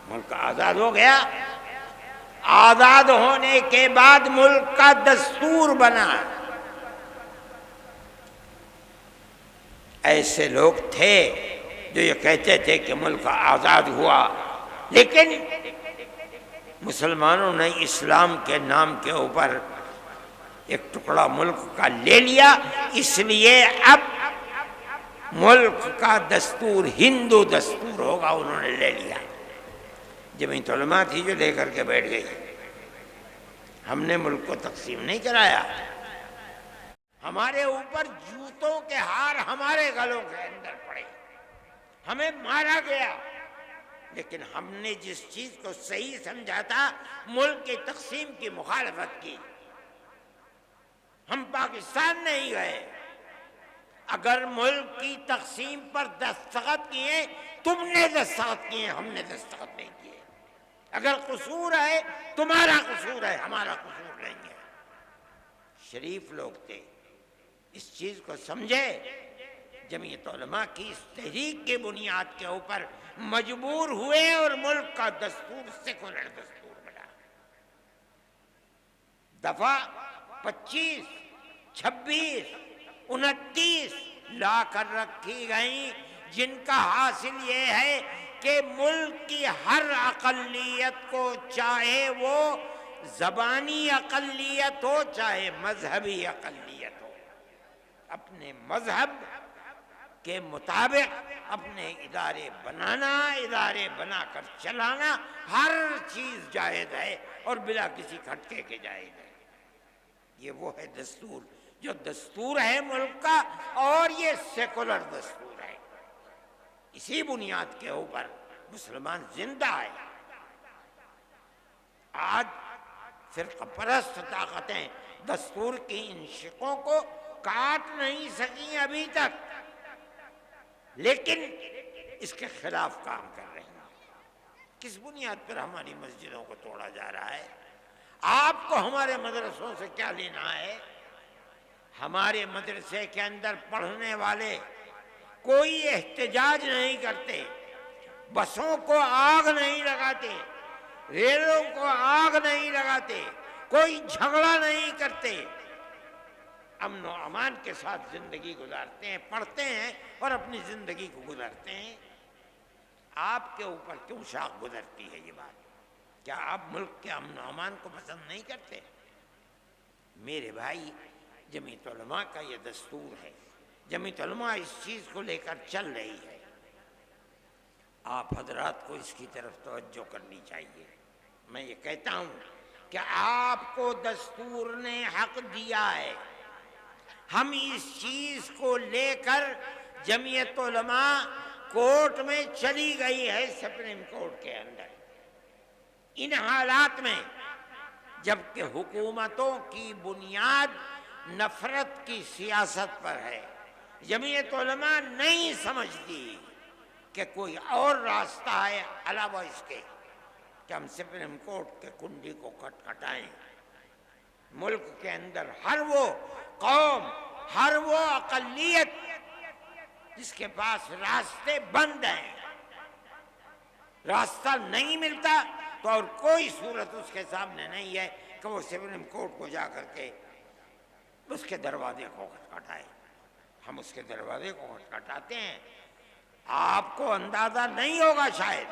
ملک آزاد ہو گیا. آزاد ہونے کے بعد ملک کا دستور بنا. ایسے لوگ تھے جو یہ کہتے تھے کہ ملک آزاد ہوا، لیکن مسلمانوں نے اسلام کے نام کے اوپر ایک ٹکڑا ملک کا لے لیا، اس لیے اب ملک کا دستور ہندو دستور ہوگا، انہوں نے لے لیا. جمعیت علماء تھی جو لے کر کے بیٹھ گئی. ہم نے ملک کو تقسیم نہیں کرایا. ہمارے اوپر جوتوں کے ہار ہمارے گلوں کے اندر پڑے، ہمیں مارا گیا، لیکن ہم نے جس چیز کو صحیح سمجھا تھا ملک کی تقسیم کی مخالفت کی. ہم پاکستان نہیں گئے. اگر ملک کی تقسیم پر دستخط کیے تم نے دستخط کیے، ہم نے دستخط نہیں کیے. اگر قصور ہے تمہارا قصور ہے، ہمارا قصور نہیں ہے. شریف لوگ تھے، اس چیز کو سمجھے. جمعیت علماء کی اس تحریک کی بنیاد کے اوپر مجبور ہوئے اور ملک کا دستور سیکولر دستور بنا. دفعہ 25، 26، 29 لا کر رکھی گئیں، جن کا حاصل یہ ہے کہ ملک کی ہر اقلیت کو، چاہے وہ زبانی اقلیت ہو چاہے مذہبی اقلیت ہو، اپنے مذہب کے مطابق اپنے ادارے بنانا، ادارے بنا کر چلانا، ہر چیز جائز ہے اور بلا کسی کھٹکے کے جائز ہے. یہ وہ ہے دستور جو دستور ہے ملک کا، اور یہ سیکولر دستور ہے. اسی بنیاد کے اوپر مسلمان زندہ ہے. آج فرقہ پرست طاقتیں دستور کی ان شقوں کو کاٹ نہیں سکیں ابھی تک، لیکن اس کے خلاف کام کر رہی ہیں. کس بنیاد پر ہماری مسجدوں کو توڑا جا رہا ہے؟ آپ کو ہمارے مدرسوں سے کیا لینا ہے؟ ہمارے مدرسے کے اندر پڑھنے والے کوئی احتجاج نہیں کرتے، بسوں کو آگ نہیں لگاتے، ریلوں کو آگ نہیں لگاتے، کوئی جھگڑا نہیں کرتے، امن و امان کے ساتھ زندگی گزارتے ہیں، پڑھتے ہیں اور اپنی زندگی کو گزارتے ہیں. آپ کے اوپر کیوں شاخ گزرتی ہے یہ بات؟ کیا آپ ملک کے امن و امان کو پسند نہیں کرتے؟ میرے بھائی، جمعیت علماء کا یہ دستور ہے. جمعیت علماء اس چیز کو لے کر چل رہی ہے. آپ حضرات کو اس کی طرف توجہ کرنی چاہیے. میں یہ کہتا ہوں کہ آپ کو دستور نے حق دیا ہے. ہم اس چیز کو لے کر جمعیت علماء کورٹ میں چلی گئی ہے، سپریم کورٹ کے اندر. ان حالات میں جبکہ حکومتوں کی بنیاد نفرت کی سیاست پر ہے، جمعیت علماء نہیں سمجھتی کہ کوئی اور راستہ ہے علاوہ اس کے کہ ہم سپریم کورٹ کے کنڈی کو کھٹکھٹائیں. ملک کے اندر ہر وہ قوم، ہر وہ اقلیت جس کے پاس راستے بند ہیں، راستہ نہیں ملتا، تو اور کوئی صورت اس کے سامنے نہیں ہے کہ وہ سپریم کورٹ کو جا کر کے اس کے دروازے کو کھٹکھٹائے. ہم اس کے دروازے کو کھٹکھٹاتے ہیں. آپ کو اندازہ نہیں ہوگا شاید،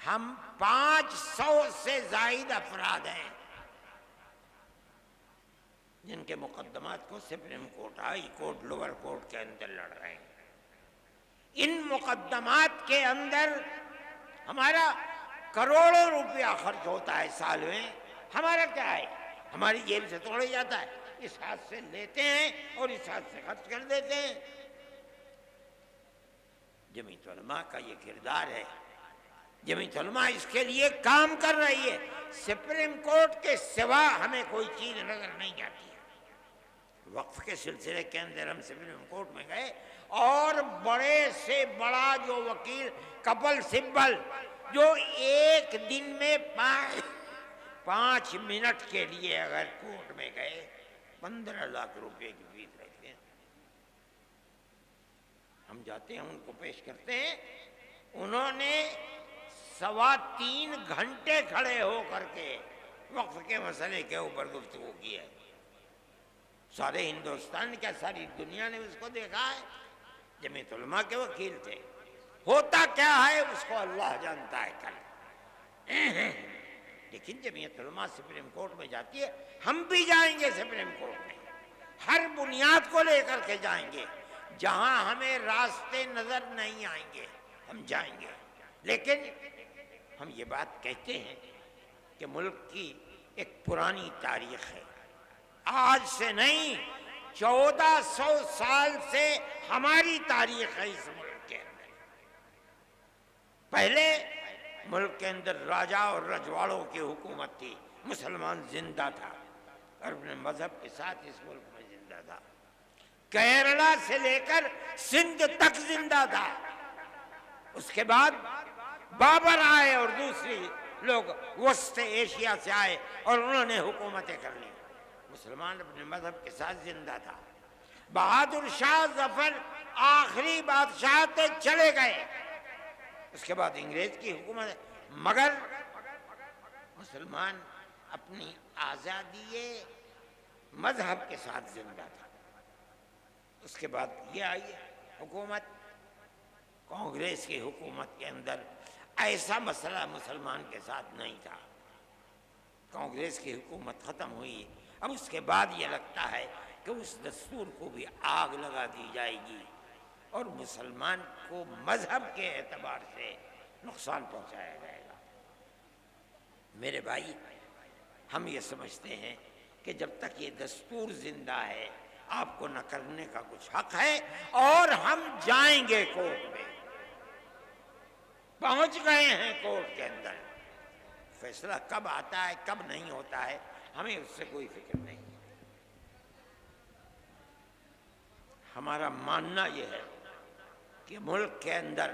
ہم 500 سے زائد افراد ہیں جن کے مقدمات کو supreme court, high court, lower court کے اندر لڑ رہے ہیں. ان مقدمات کے اندر ہمارا کروڑوں روپیہ خرچ ہوتا ہے سال میں. ہمارا کیا ہے؟ ہماری جیب سے توڑے جاتا ہے. اس ہاتھ سے لیتے ہیں اور اس ہاتھ سے خرچ کر دیتے ہیں. جمعیت علماء کا یہ کردار ہے. جمعیت علماء اس کے لیے کام کر رہی ہے. سپریم کورٹ کے سوا ہمیں کوئی چیز نظر نہیں آتی. وقف کے سلسلے کے اندر ہم سپریم کورٹ میں گئے اور بڑے سے بڑا جو وکیل کپل سبل جو ایک دن میں 5 منٹ کے لیے اگر کورٹ میں گئے 15 لاکھ روپے کی فیس لیتے ہیں. ہم جاتے ہیں ان کو پیش کرتے ہیں. انہوں نے 3.25 گھنٹے کھڑے ہو کر کے وقف کے مسئلے کے اوپر گفتگو کی ہے. سارے ہندوستان کیا ساری دنیا نے اس کو دیکھا ہے. جمعیت علماء کے وکیل تھے. ہوتا کیا ہے اس کو اللہ جانتا ہے. کل لیکن جمعیت علماء سپریم کورٹ میں جاتی ہے. ہم بھی جائیں گے سپریم کورٹ میں, ہر بنیاد کو لے کر کے جائیں گے. جہاں ہمیں راستے نظر نہیں آئیں گے ہم جائیں گے. لیکن ہم یہ بات کہتے ہیں کہ ملک کی ایک پرانی تاریخ ہے, آج سے نہیں 1400 سال سے ہماری تاریخ ہے اس ملک کے اندر. پہلے ملک کے اندر راجا اور رجواڑوں کی حکومت تھی. مسلمان زندہ تھا اور اپنے مذہب کے ساتھ اس ملک میں زندہ تھا. کیرلا سے لے کر سندھ تک زندہ تھا. اس کے بعد بابر آئے اور دوسری لوگ وسط ایشیا سے آئے اور انہوں نے حکومتیں کر لی. مسلمان اپنے مذہب کے ساتھ زندہ تھا. بہادر شاہ ظفر آخری بادشاہ تھے, چلے گئے. اس کے بعد انگریز کی حکومت, مگر مسلمان اپنی آزادی مذہب کے ساتھ زندہ تھا. اس کے بعد یہ آئی حکومت, کانگریس کی حکومت کے اندر ایسا مسئلہ مسلمان کے ساتھ نہیں تھا. کانگریس کی حکومت ختم ہوئی. اب اس کے بعد یہ لگتا ہے کہ اس دستور کو بھی آگ لگا دی جائے گی اور مسلمان کو مذہب کے اعتبار سے نقصان پہنچایا جائے گا. میرے بھائی, ہم یہ سمجھتے ہیں کہ جب تک یہ دستور زندہ ہے آپ کو نہ کرنے کا کچھ حق ہے, اور ہم جائیں گے کورٹ میں. پہنچ گئے ہیں کورٹ کے اندر. فیصلہ کب آتا ہے کب نہیں ہوتا ہے ہمیں اس سے کوئی فکر نہیں. ہمارا ماننا یہ ہے کہ ملک کے اندر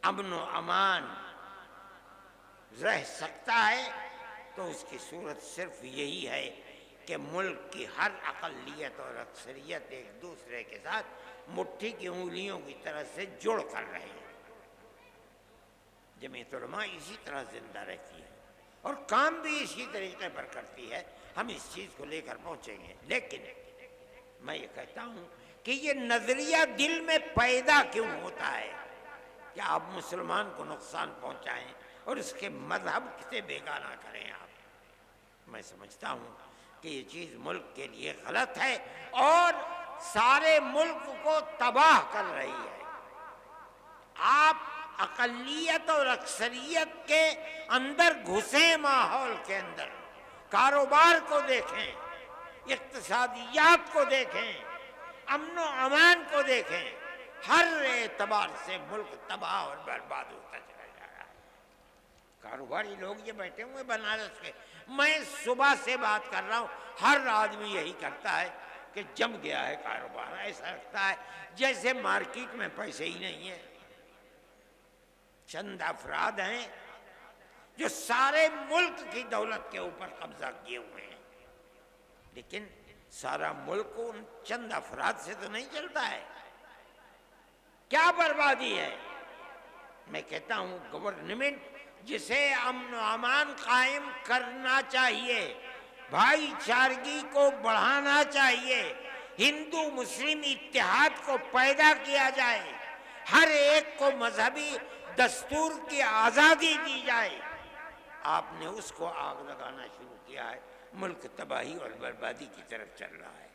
امن و امان رہ سکتا ہے تو اس کی صورت صرف یہی ہے کہ ملک کی ہر اقلیت اور اکثریت ایک دوسرے کے ساتھ مٹھی کی انگلیوں کی طرح سے جڑ کر رہے ہیں. جمعیت علماء اسی طرح زندہ رہتی ہے اور کام بھی اسی طریقے پر کرتی ہے. ہم اس چیز کو لے کر پہنچیں گے. لیکن میں یہ کہتا ہوں کہ یہ نظریہ دل میں پیدا کیوں ہوتا ہے کہ آپ مسلمان کو نقصان پہنچائیں اور اس کے مذہب سے بیگانہ کریں آپ. میں سمجھتا ہوں کہ یہ چیز ملک کے لیے غلط ہے اور سارے ملک کو تباہ کر رہی ہے. آپ اقلیت اور اکثریت کے اندر گھسیں, ماحول کے اندر کاروبار کو دیکھیں, اقتصادیات کو دیکھیں, امن و امان کو دیکھیں, ہر اعتبار سے ملک تباہ اور برباد ہوتا چلا جا رہا ہے. کاروباری لوگ یہ بیٹھے ہوئے بنارس کے, میں صبح سے بات کر رہا ہوں, ہر آدمی یہی کرتا ہے کہ جم گیا ہے کاروبار. ایسا لگتا ہے جیسے مارکیٹ میں پیسے ہی نہیں ہیں. چند افراد ہیں جو سارے ملک کی دولت کے اوپر قبضہ کیے ہوئے ہیں, لیکن سارا ملک ان چند افراد سے تو نہیں چلتا ہے. کیا بربادی ہے. میں کہتا ہوں گورنمنٹ جسے امن و امان قائم کرنا چاہیے, بھائی چارگی کو بڑھانا چاہیے, ہندو مسلم اتحاد کو پیدا کیا جائے, ہر ایک کو مذہبی دستور کی آزادی دی جائے. آپ نے اس کو آگ لگانا شروع کیا ہے. ملک تباہی اور بربادی کی طرف چل رہا ہے.